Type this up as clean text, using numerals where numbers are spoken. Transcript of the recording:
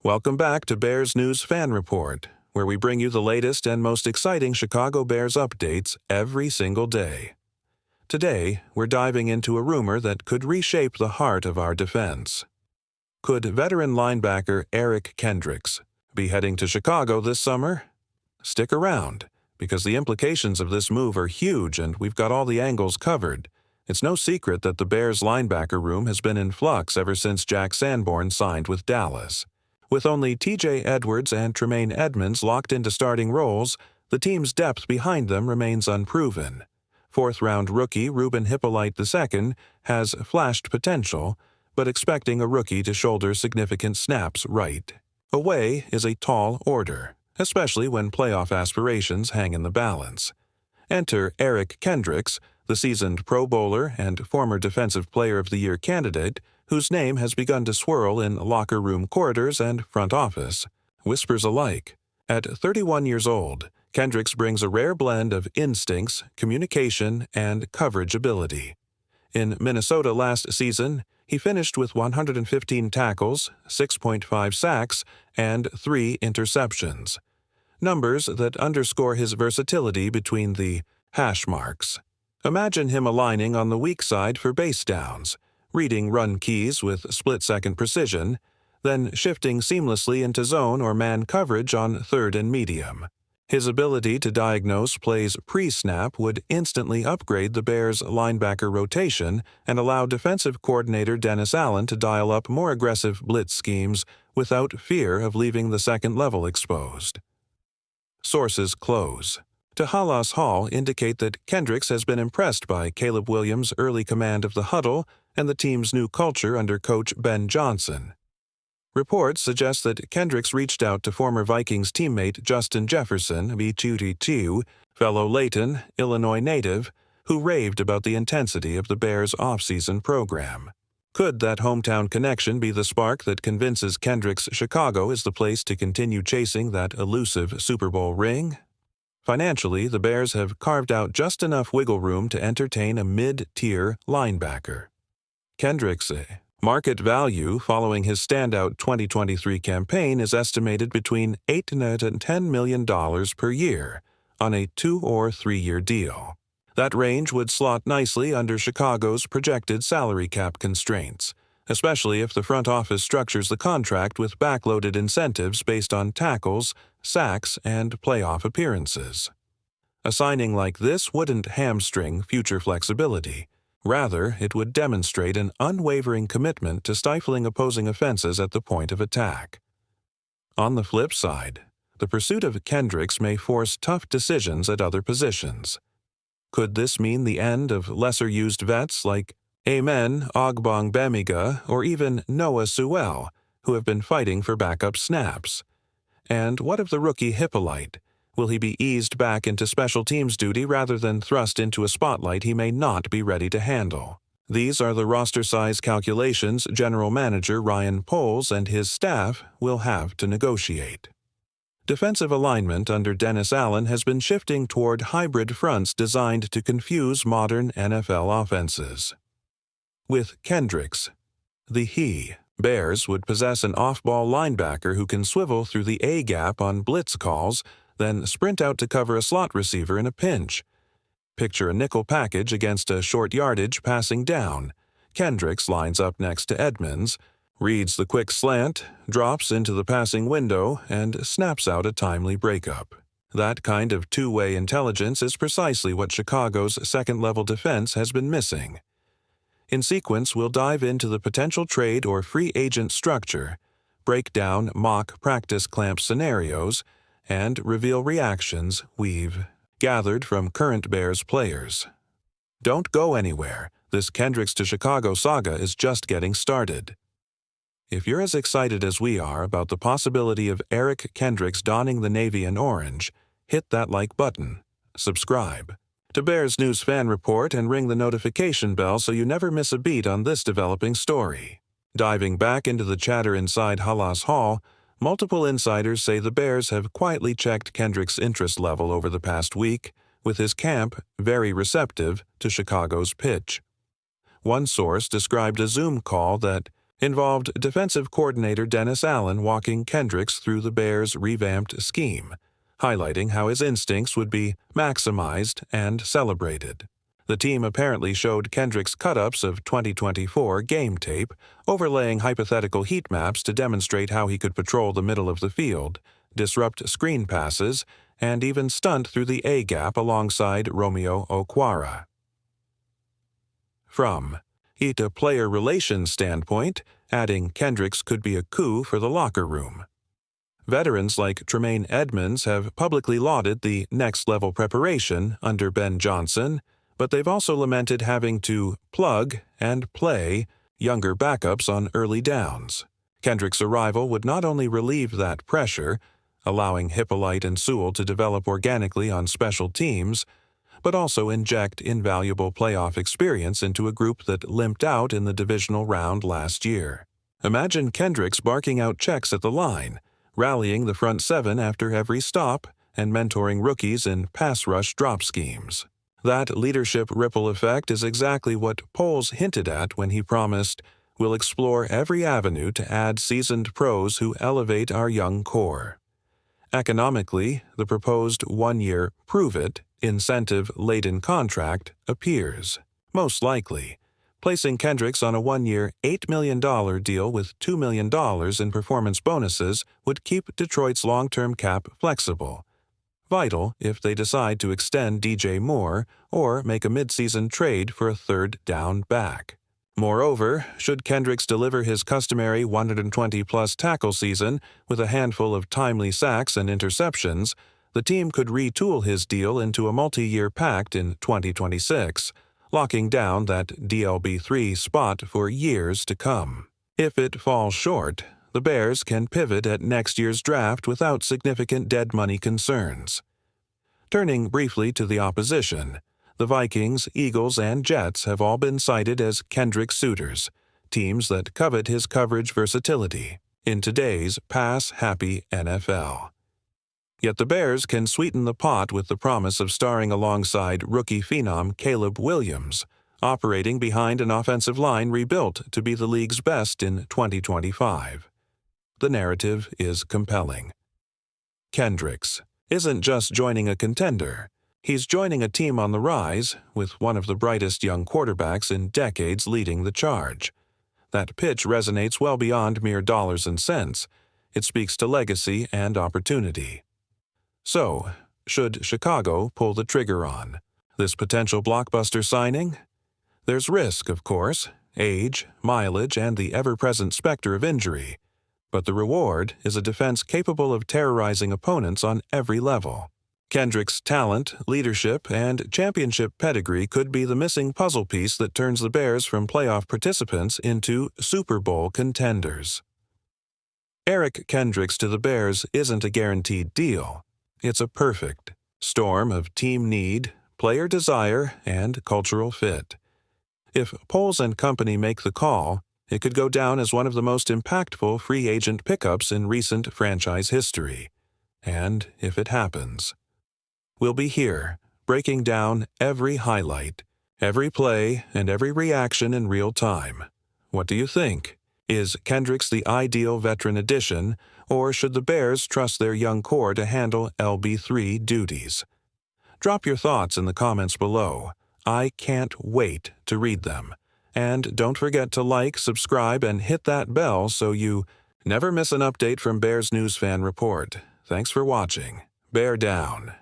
Welcome back to Bears News Fan Report, where we bring you the latest and most exciting Chicago Bears updates every single day. Today, we're diving into a rumor that could reshape the heart of our defense. Could veteran linebacker Eric Kendricks be heading to Chicago this summer? Stick around, because the implications of this move are huge and we've got all the angles covered. It's no secret that the Bears' linebacker room has been in flux ever since Jack Sanborn signed with Dallas. With only T.J. Edwards and Tremaine Edmunds locked into starting roles, the team's depth behind them remains unproven. Fourth-round rookie Ruben Hippolyte II has flashed potential, but expecting a rookie to shoulder significant snaps right away is a tall order, especially when playoff aspirations hang in the balance. Enter Eric Kendricks, the seasoned Pro Bowler and former Defensive Player of the Year candidate, whose name has begun to swirl in locker room corridors and front office, whispers alike. At 31 years old, Kendricks brings a rare blend of instincts, communication, and coverage ability. In Minnesota last season, he finished with 115 tackles, 6.5 sacks, and 3 interceptions. Numbers that underscore his versatility between the hash marks. Imagine him aligning on the weak side for base downs, reading run keys with split-second precision, then shifting seamlessly into zone or man coverage on third and medium. His ability to diagnose plays pre-snap would instantly upgrade the Bears' linebacker rotation and allow defensive coordinator Dennis Allen to dial up more aggressive blitz schemes without fear of leaving the second level exposed. Sources close to Halas Hall indicate that Kendricks has been impressed by Caleb Williams' early command of the huddle and the team's new culture under coach Ben Johnson. Reports suggest that Kendricks reached out to former Vikings teammate Justin Jefferson, B2T2, fellow Layton, Illinois native, who raved about the intensity of the Bears' offseason program. Could that hometown connection be the spark that convinces Kendricks Chicago is the place to continue chasing that elusive Super Bowl ring? Financially, the Bears have carved out just enough wiggle room to entertain a mid-tier linebacker. Kendricks' market value following his standout 2023 campaign is estimated between $8 and $10 million per year on a 2- or 3-year deal. That range would slot nicely under Chicago's projected salary cap constraints, especially if the front office structures the contract with backloaded incentives based on tackles, sacks, and playoff appearances. A signing like this wouldn't hamstring future flexibility. Rather, it would demonstrate an unwavering commitment to stifling opposing offenses at the point of attack. On the flip side, the pursuit of Kendricks may force tough decisions at other positions. Could this mean the end of lesser-used vets like Amen Ogbongbemiga or even Noah Sewell, who have been fighting for backup snaps? And what of the rookie Hippolyte? Will he be eased back into special teams duty rather than thrust into a spotlight he may not be ready to handle? These are the roster size calculations General Manager Ryan Poles and his staff will have to negotiate. Defensive alignment under Dennis Allen has been shifting toward hybrid fronts designed to confuse modern NFL offenses. With Kendricks, the Bears would possess an off-ball linebacker who can swivel through the A-gap on blitz calls, then sprint out to cover a slot receiver in a pinch. Picture a nickel package against a short yardage passing down. Kendricks lines up next to Edmunds, reads the quick slant, drops into the passing window, and snaps out a timely breakup. That kind of two-way intelligence is precisely what Chicago's second-level defense has been missing. In sequence, we'll dive into the potential trade or free agent structure, break down mock practice clamp scenarios, and reveal reactions we've gathered from current Bears players. Don't go anywhere. This Kendricks to Chicago saga is just getting started. If you're as excited as we are about the possibility of Eric Kendricks donning the navy and orange, hit that like button, subscribe to Bears News Fan Report, and ring the notification bell so you never miss a beat on this developing story. Diving back into the chatter inside Halas Hall, Multiple insiders say the Bears have quietly checked Kendricks' interest level over the past week, with his camp very receptive to Chicago's pitch. One source described a Zoom call that involved defensive coordinator Dennis Allen walking Kendricks through the Bears' revamped scheme, highlighting how his instincts would be maximized and celebrated. The team apparently showed Kendricks cut-ups of 2024 game tape, overlaying hypothetical heat maps to demonstrate how he could patrol the middle of the field, disrupt screen passes, and even stunt through the A-gap alongside Romeo Okwara. From a player relations standpoint, adding Kendricks could be a coup for the locker room. Veterans like Tremaine Edmonds have publicly lauded the next-level preparation under Ben Johnson, but they've also lamented having to plug and play younger backups on early downs. Kendricks' arrival would not only relieve that pressure, allowing Hippolyte and Sewell to develop organically on special teams, but also inject invaluable playoff experience into a group that limped out in the divisional round last year. Imagine Kendricks barking out checks at the line, rallying the front seven after every stop, and mentoring rookies in pass rush drop schemes. That leadership ripple effect is exactly what Poles hinted at when he promised, "We'll explore every avenue to add seasoned pros who elevate our young core." Economically, the proposed one-year prove-it, incentive-laden contract appears most likely, placing Kendricks on a one-year $8 million deal with $2 million in performance bonuses would keep Detroit's long-term cap flexible. Vital if they decide to extend DJ Moore or make a midseason trade for a third-down back. Moreover, should Kendricks deliver his customary 120-plus tackle season with a handful of timely sacks and interceptions, the team could retool his deal into a multi-year pact in 2026, locking down that DLB3 spot for years to come. If it falls short, the Bears can pivot at next year's draft without significant dead money concerns. Turning briefly to the opposition, the Vikings, Eagles, and Jets have all been cited as Kendricks suitors, teams that covet his coverage versatility in today's pass-happy NFL. Yet the Bears can sweeten the pot with the promise of starring alongside rookie phenom Caleb Williams, operating behind an offensive line rebuilt to be the league's best in 2025. The narrative is compelling. Kendricks isn't just joining a contender. He's joining a team on the rise, with one of the brightest young quarterbacks in decades leading the charge. That pitch resonates well beyond mere dollars and cents. It speaks to legacy and opportunity. So, should Chicago pull the trigger on this potential blockbuster signing? There's risk, of course, age, mileage, and the ever-present specter of injury. But the reward is a defense capable of terrorizing opponents on every level. Kendricks' talent, leadership, and championship pedigree could be the missing puzzle piece that turns the Bears from playoff participants into Super Bowl contenders. Eric Kendricks to the Bears isn't a guaranteed deal. It's a perfect storm of team need, player desire, and cultural fit. If Poles and company make the call, it could go down as one of the most impactful free agent pickups in recent franchise history. And if it happens, we'll be here, breaking down every highlight, every play, and every reaction in real time. What do you think? Is Kendricks the ideal veteran addition, or should the Bears trust their young core to handle LB3 duties? Drop your thoughts in the comments below. I can't wait to read them. And don't forget to like, subscribe, and hit that bell so you never miss an update from Bears News Fan Report. Thanks for watching. Bear down.